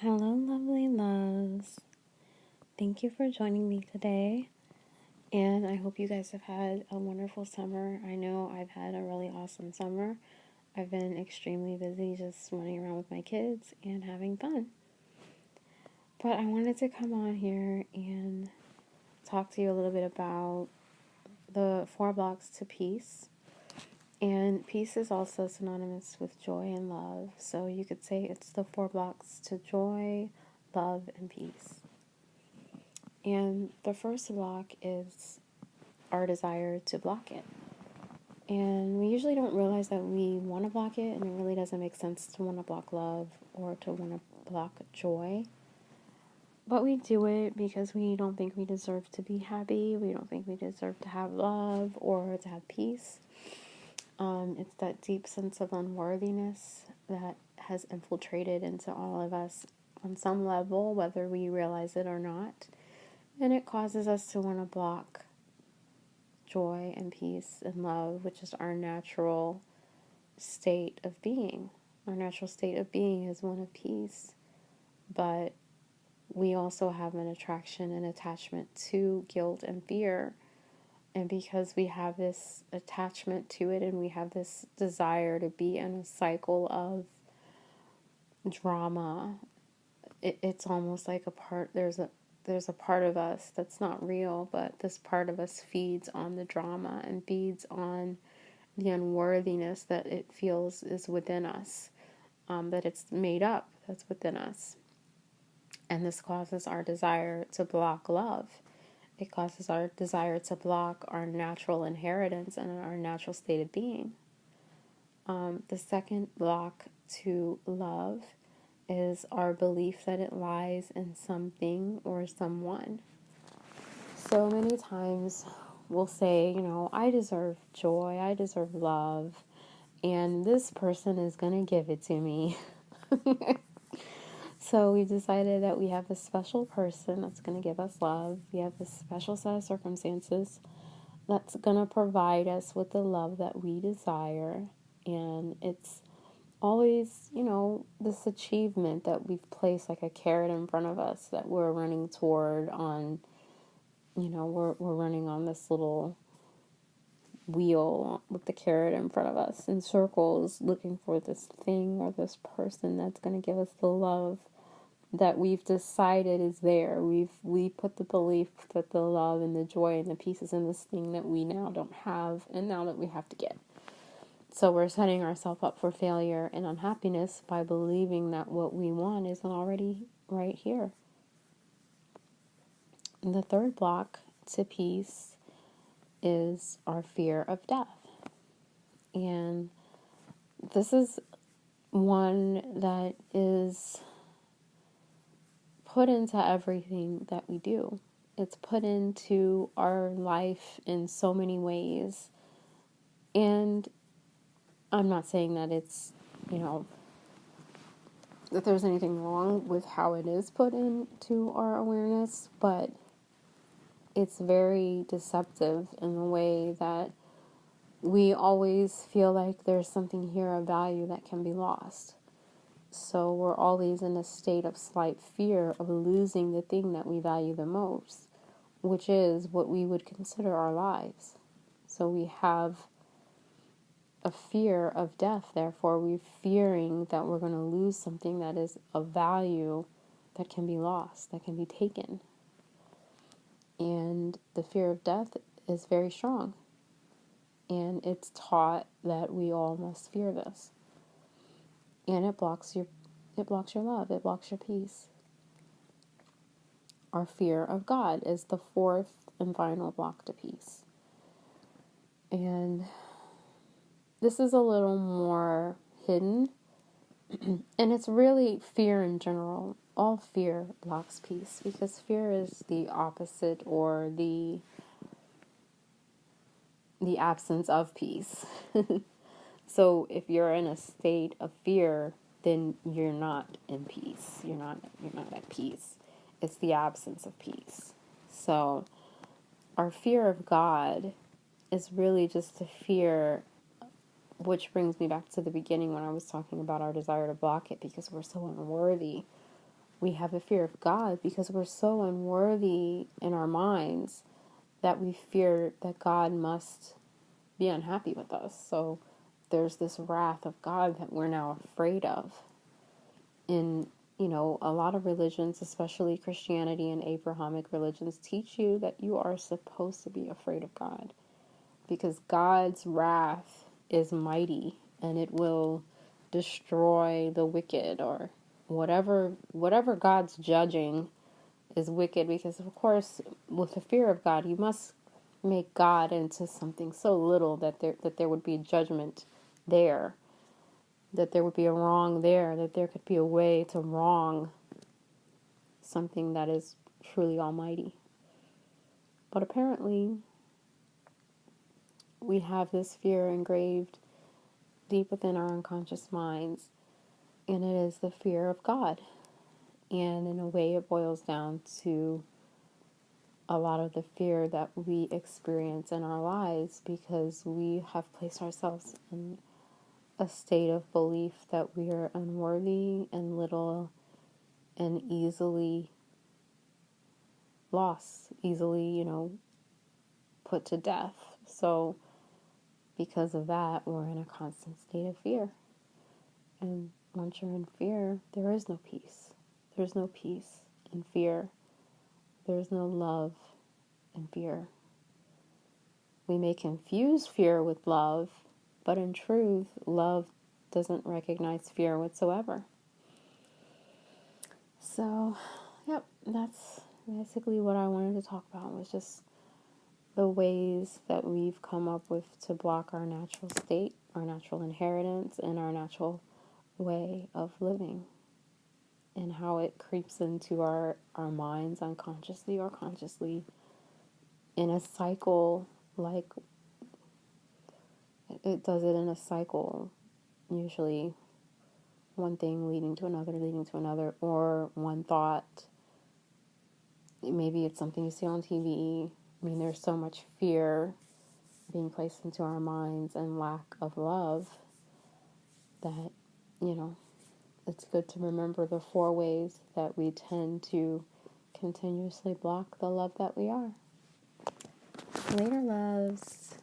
Hello, lovely loves. Thank you for joining me today. And I hope you guys have had a wonderful summer. I know I've had a really awesome summer. I've been extremely busy just running around with my kids and having fun. But I wanted to come on here and talk to you a little bit about the 4 blocks to peace. And peace is also synonymous with joy and love. So you could say it's the 4 blocks to joy, love, and peace. And the first block is our desire to block it. And we usually don't realize that we want to block it, and it really doesn't make sense to want to block love or to want to block joy. But we do it because we don't think we deserve to be happy. We don't think we deserve to have love or to have peace. It's that deep sense of unworthiness that has infiltrated into all of us on some level, whether we realize it or not. And it causes us to want to block joy and peace and love, which is our natural state of being. Our natural state of being is one of peace, but we also have an attraction and attachment to guilt and fear. And because we have this attachment to it and we have this desire to be in a cycle of drama, it's almost like there's a part of us that's not real, but this part of us feeds on the drama and feeds on the unworthiness that it feels is within us, that it's made up, that's within us. And this causes our desire to block love. It causes our desire to block our natural inheritance and our natural state of being. The second block to love is our belief that it lies in something or someone. So many times we'll say, I deserve joy, I deserve love, and this person is going to give it to me. So we decided that we have this special person that's going to give us love. We have this special set of circumstances that's going to provide us with the love that we desire. And it's always, this achievement that we've placed like a carrot in front of us that we're running toward on, we're running on this little wheel with the carrot in front of us in circles looking for this thing or this person that's going to give us the love that we've decided is there. We put the belief that the love and the joy and the peace is in this thing that we now don't have and now that we have to get. So we're setting ourselves up for failure and unhappiness by believing that what we want isn't already right here. And the third block to peace is our fear of death. And this is one that is put into everything that we do. It's put into our life in so many ways. And I'm not saying that it's, that there's anything wrong with how it is put into our awareness, but it's very deceptive in the way that we always feel like there's something here of value that can be lost. So we're always in a state of slight fear of losing the thing that we value the most, which is what we would consider our lives. So we have a fear of death, therefore we're fearing that we're going to lose something that is of value that can be lost, that can be taken. And the fear of death is very strong. And it's taught that we all must fear this. And it blocks your love, it blocks your peace. Our fear of God is the fourth and final block to peace. And this is a little more hidden. And it's really fear in general. All fear blocks peace because fear is the opposite or the absence of peace. So if you're in a state of fear, then you're not in peace. You're not at peace. It's the absence of peace. So our fear of God is really just a fear, which brings me back to the beginning when I was talking about our desire to block it because we're so unworthy. we have a fear of God because we're so unworthy in our minds that we fear that God must be unhappy with us. So there's this wrath of God that we're now afraid of. In, a lot of religions, especially Christianity and Abrahamic religions, teach you that you are supposed to be afraid of God because God's wrath is mighty and it will destroy the wicked, or whatever God's judging is wicked, because of course with the fear of God you must make God into something so little that there would be judgment there, that there would be a wrong there, that there could be a way to wrong something that is truly almighty. But apparently we have this fear engraved deep within our unconscious minds, and it is the fear of God. And in a way it boils down to a lot of the fear that we experience in our lives because we have placed ourselves in a state of belief that we are unworthy and little and easily lost, easily, put to death. So because of that, we're in a constant state of fear. And once you're in fear, there is no peace. There's no peace in fear. There's no love in fear. We may confuse fear with love, but in truth, love doesn't recognize fear whatsoever. So, yep, that's basically what I wanted to talk about, was just the ways that we've come up with to block our natural state, our natural inheritance, and our natural way of living, and how it creeps into our minds unconsciously or consciously in a cycle. Like, it does it in a cycle, usually one thing leading to another, or one thought. Maybe it's something you see on TV. I mean, there's so much fear being placed into our minds and lack of love that, it's good to remember the 4 ways that we tend to continuously block the love that we are. Later, loves.